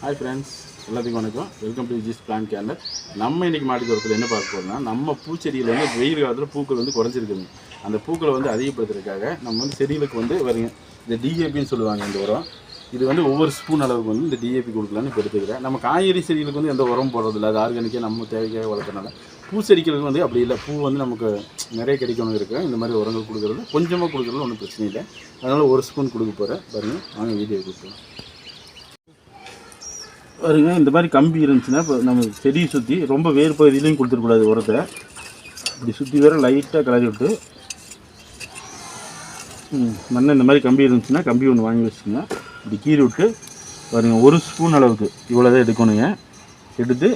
Hi friends, எல்லாத்துக்கும் வணக்கம். Welcome to Viji's plant corner. நம்ம இன்றைக்கி மாடி தோட்டத்தில் என்ன பார்க்க போகிறோம்னா, நம்ம பூச்செடியில் வந்து வெயில் காலத்தில் பூக்கள் வந்து குறைஞ்சிருக்குங்க. அந்த பூக்களை வந்து அதிகப்படுத்துறதுக்காக நம்ம வந்து செடிகளுக்கு வந்து வருங்க இந்த டிஏபின்னு சொல்லுவாங்க. இந்த உரம் இது வந்து ஒவ்வொரு ஸ்பூன் அளவுக்கு வந்து இந்த டிஏபி கொடுக்கலான்னு இப்போ எடுத்துக்கிறேன். நம்ம காய்கறி செடிகளுக்கு வந்து எந்த உரம் போடுறதில்ல, அது ஆர்கானிக்காக நம்ம தேவைக்காக வளர்க்குறதுனால. பூச்செடிகளுக்கு வந்து அப்படி இல்லை, பூ வந்து நமக்கு நிறைய கிடைக்கணும் இருக்குது. இந்த மாதிரி உரங்கள் கொடுக்குறது கொஞ்சமாக கொடுக்குறது ஒன்றும் பிரச்சனை இல்லை. அதனால் ஒரு ஸ்பூன் கொடுக்க போகிறேன் பாருங்கள். வாங்க வீடியோ கொடுக்கலாம் பாருங்க. இந்த மாதிரி கம்பி இருந்துச்சுன்னா இப்போ நம்ம செடியை சுற்றி ரொம்ப வேறு பகுதியிலையும் கொடுத்துடக்கூடாது உரத்தை. இப்படி சுற்றி வேறு லைட்டாக கிளறி விட்டு மண்ணை இந்த மாதிரி கம்பி இருந்துச்சுன்னா கம்பி ஒன்று வாங்கி வச்சுங்க. இப்படி கீறி விட்டு பாருங்கள், ஒரு ஸ்பூன் அளவுக்கு இவ்வளோ தான் எடுக்கணுங்க. எடுத்து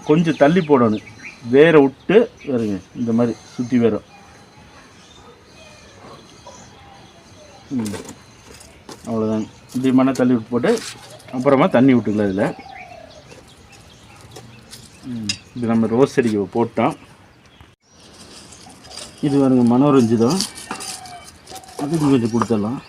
கொஞ்சம் தள்ளி போடணும், வேற விட்டு வருங்க. இந்த மாதிரி சுற்றி வேற அவ்வளோதாங்க. இப்படி மண்ணை தள்ளி விட்டு போட்டு அப்புறமா தண்ணி விட்டுக்கலாம். இதில் இது நம்ம ரோஸ் செடிக்கு போட்டோம். இது வருங்க மனோரஞ்சிதம், அதுக்கு கொஞ்சம் கொடுத்துடலாம்.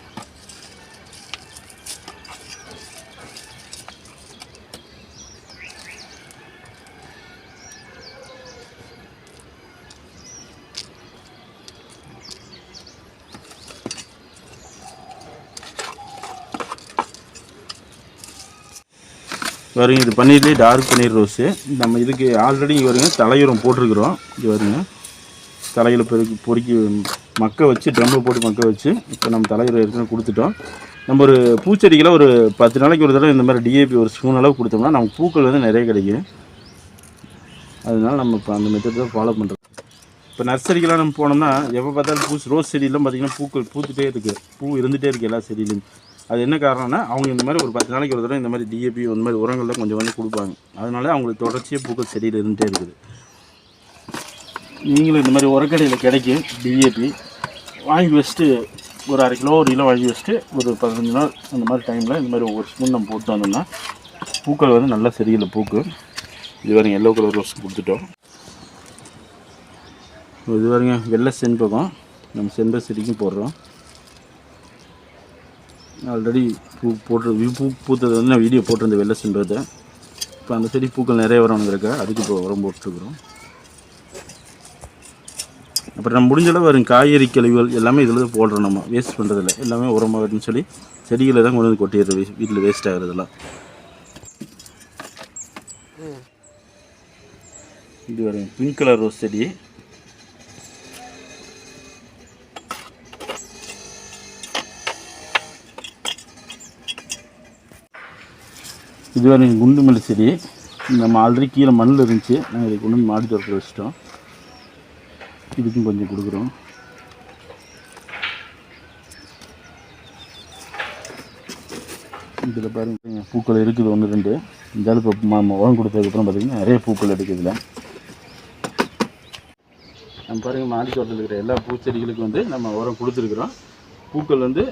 வருங்க இது பன்னீர்லேயே டார்க் பன்னீர் ரோஸு. நம்ம இதுக்கு ஆல்ரெடி வருங்க தலையுரம் போட்டிருக்கிறோம். இது வருங்க தலையில் பொறுக்கி மக்க வச்சு ட்ரம்மில் போட்டு மக்க வச்சு இப்போ நம்ம தலையுரம் இருக்குன்னு கொடுத்துட்டோம். நம்ம ஒரு பூச்செடிகளை ஒரு 10 நாளைக்கு ஒரு தடவை இந்த மாதிரி டிஏபி ஒரு ஸ்பூன் அளவு கொடுத்தோம்னா நமக்கு பூக்கள் வந்து நிறைய கிடைக்கும். அதனால நம்ம இப்போ அந்த மெத்தட் தான் ஃபாலோ பண்ணுறோம். இப்போ நர்சரிக்கெலாம் நம்ம போனோம்னா எப்போ பார்த்தாலும் ரோஸ் செடியெல்லாம் பார்த்திங்கன்னா பூக்கள் பூத்துகிட்டே இருக்குது, பூ இருந்துகிட்டே இருக்குது எல்லா செடியிலையும். அது என்ன காரணம்னா அவங்க இந்த மாதிரி ஒரு 10 நாளைக்கு ஒரு தடவை இந்த மாதிரி டிஏபி இந்த மாதிரி உரங்கள்லாம் கொஞ்சம் கொஞ்சம் கொடுப்பாங்க. அதனால அவங்களுக்கு தொடர்ச்சியாக பூக்கள் செடியில் இருந்துகிட்டே இருக்குது. நீங்களும் இந்த மாதிரி உரக்கடையில் கிடைக்கும் டிஏபி வாங்கி வச்சுட்டு ஒரு 1/2 கிலோ 1 கிலோ வாங்கி வச்சுட்டு ஒரு 15 நாள் அந்த மாதிரி டைமில் இந்த மாதிரி ஒவ்வொரு ஸ்பூன் நம்ம போட்டு வந்தோம்னா பூக்கள் வந்து நல்லா செடியில் பூக்கு. இது வரைக்கும் எல்லோ கலர் ரோஸ் கொடுத்துட்டோம். இது வரைங்க வெள்ளை செண்பகம் நம்ம செண்பக செடிக்கும் போடுறோம். ஆல்ரெடி பூ பூத்தது வந்து நான் வீடியோ போட்டிருந்தேன் வெள்ளை செண்பகத்தை. இப்போ அந்த செடி பூக்கள் நிறைய வரணுங்கிறக்க அதுக்கு இப்போ உரம் போட்டுருக்குறோம். அப்புறம் நம்ம முடிஞ்சளவு வரும் காய்கறி கழிவுகள் எல்லாமே இதில் தான் போடுறோம். நம்ம வேஸ்ட் பண்ணுறதில்ல, எல்லாமே உரமாகட்டுன்னு சொல்லி செடிகளை தான் கொண்டு வந்து கொட்டிடுறது வீட்டில் வேஸ்ட் ஆகிறதெல்லாம். இது வரும் பிங்க் கலர் ரோஸ் செடி. இது வரை குண்டு மல்லி செடி நம்ம ஆல்ரெடி கீழே மண்ணில் இருந்துச்சு, நாங்கள் இதை கொண்டு வந்து மாடி தோட்டத்தில் வச்சிட்டோம். இதுக்கும் கொஞ்சம் கொடுக்குறோம். இதில் பாருங்க பூக்கள் இருக்குது 1 2. இந்த அளவு இப்போ உரம் கொடுத்ததுக்கப்புறம் பார்த்திங்கன்னா நிறைய பூக்கள் எடுக்குதுல. நம்ம பாருங்கள் மாடி தோட்டத்தில் இருக்கிற எல்லா பூச்செடிகளுக்கும் வந்து நம்ம உரம் கொடுத்துருக்குறோம். பூக்கள் வந்து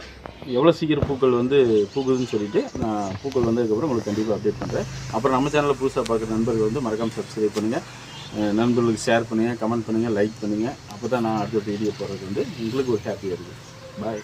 எவ்வளோ சீக்கிரம் பூக்கள் வந்து பூக்குதுன்னு சொல்லிவிட்டு நான் பூக்கள் வந்ததுக்கப்புறம் உங்களுக்கு கண்டிப்பாக அப்டேட் பண்ணுறேன். அப்புறம் நம்ம சேனலில் புதுசாக பார்க்குற நண்பர்கள் வந்து மறக்காமல் சப்ஸ்கிரைப் பண்ணுங்கள், நண்பர்களுக்கு ஷேர் பண்ணுங்கள், கமெண்ட் பண்ணுங்கள், லைக் பண்ணுங்கள். அப்போ தான் நான் அடுத்த வீடியோ போடுறது வந்து உங்களுக்கு ஒரு ஹாப்பியாக இருக்குது. பாய்.